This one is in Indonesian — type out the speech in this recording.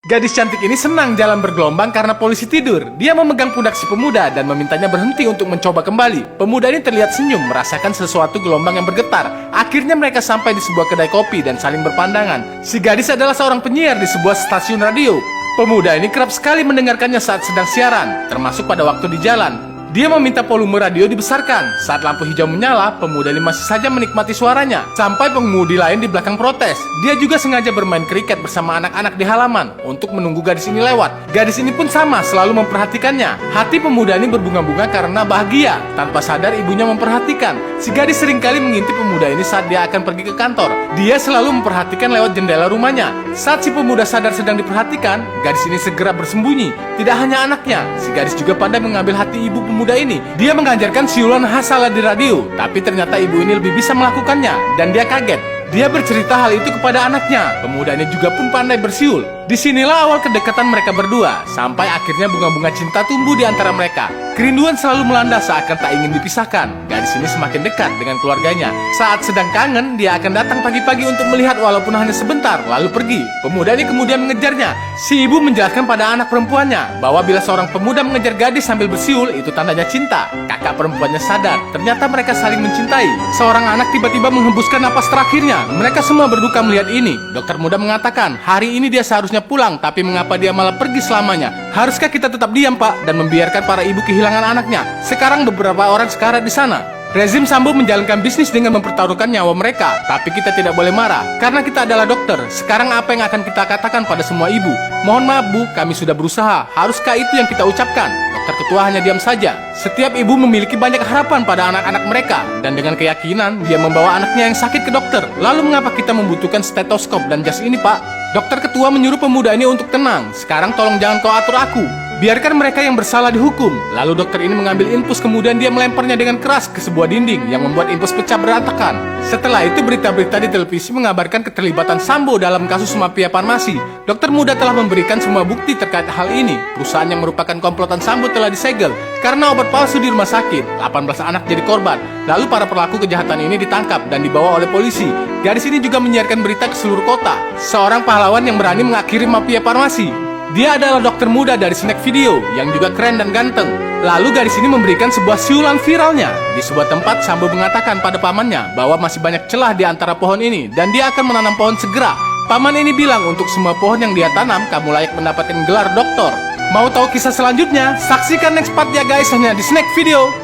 Gadis cantik ini senang jalan bergelombang karena polisi tidur. Dia memegang pundak si pemuda dan memintanya berhenti untuk mencoba kembali. Pemuda ini terlihat senyum, merasakan sesuatu gelombang yang bergetar. Akhirnya mereka sampai di sebuah kedai kopi dan saling berpandangan. Si gadis adalah seorang penyiar di sebuah stasiun radio. Pemuda ini kerap sekali mendengarkannya saat sedang siaran, termasuk pada waktu di jalan. Dia meminta volume radio dibesarkan. Saat lampu hijau menyala, pemuda ini masih saja menikmati suaranya. Sampai pengemudi lain di belakang protes. Dia juga sengaja bermain kriket bersama anak-anak di halaman untuk menunggu gadis ini lewat. Gadis ini pun sama, selalu memperhatikannya. Hati pemuda ini berbunga-bunga karena bahagia. Tanpa sadar ibunya memperhatikan. Si gadis seringkali mengintip pemuda ini saat dia akan pergi ke kantor. Dia selalu memperhatikan lewat jendela rumahnya. Saat si pemuda sadar sedang diperhatikan, gadis ini segera bersembunyi. Tidak hanya anaknya, si gadis juga pandai mengambil hati ibu pemuda ini. Dia mengajarkan siulan khas ala di radio, tapi ternyata ibu ini lebih bisa melakukannya dan dia kaget. Dia bercerita hal itu kepada anaknya. Pemuda ini juga pun pandai bersiul. Disinilah awal kedekatan mereka berdua, sampai akhirnya bunga-bunga cinta tumbuh di antara mereka. Kerinduan selalu melanda seakan tak ingin dipisahkan. Gadis ini semakin dekat dengan keluarganya. Saat sedang kangen, dia akan datang pagi-pagi untuk melihat walaupun hanya sebentar, lalu pergi. Pemuda ini kemudian mengejarnya. Si ibu menjelaskan pada anak perempuannya bahwa bila seorang pemuda mengejar gadis sambil bersiul, itu tandanya cinta. Kakak perempuannya sadar, ternyata mereka saling mencintai. Seorang anak tiba-tiba menghembuskan napas terakhirnya. Mereka semua berduka melihat ini. Dokter muda mengatakan, hari ini dia seharusnya pulang, tapi mengapa dia malah pergi selamanya? Haruskah kita tetap diam, Pak, dan membiarkan para ibu kehilangan anaknya? Sekarang beberapa orang sekarat di sana. Rezim Sambo menjalankan bisnis dengan mempertaruhkan nyawa mereka, tapi kita tidak boleh marah, karena kita adalah dokter. Sekarang apa yang akan kita katakan pada semua ibu? Mohon maaf Bu, kami sudah berusaha. Haruskah itu yang kita ucapkan? Dokter ketua hanya diam saja. Setiap ibu memiliki banyak harapan pada anak-anak mereka, dan dengan keyakinan dia membawa anaknya yang sakit ke dokter. Lalu mengapa kita membutuhkan stetoskop dan jas ini, Pak? Dokter ketua menyuruh pemuda ini untuk tenang. Sekarang tolong jangan kau atur aku. Biarkan mereka yang bersalah dihukum. Lalu dokter ini mengambil infus, kemudian dia melemparnya dengan keras ke sebuah dinding yang membuat infus pecah berantakan. Setelah itu berita-berita di televisi mengabarkan keterlibatan Sambo dalam kasus mafia farmasi. Dokter muda telah memberikan semua bukti terkait hal ini. Perusahaan yang merupakan komplotan Sambo telah disegel karena obat palsu di rumah sakit. 18 anak jadi korban. Lalu para pelaku kejahatan ini ditangkap dan dibawa oleh polisi. Gadis ini juga menyiarkan berita ke seluruh kota. Seorang pahlawan yang berani mengakhiri mafia farmasi. Dia adalah dokter muda dari Snack Video yang juga keren dan ganteng. Lalu gadis ini memberikan sebuah siulan viralnya. Di sebuah tempat, Sambo mengatakan pada pamannya bahwa masih banyak celah di antara pohon ini dan dia akan menanam pohon segera. Paman ini bilang untuk semua pohon yang dia tanam, kamu layak mendapatkan gelar doktor. Mau tahu kisah selanjutnya? Saksikan next part ya guys, hanya di Snack Video.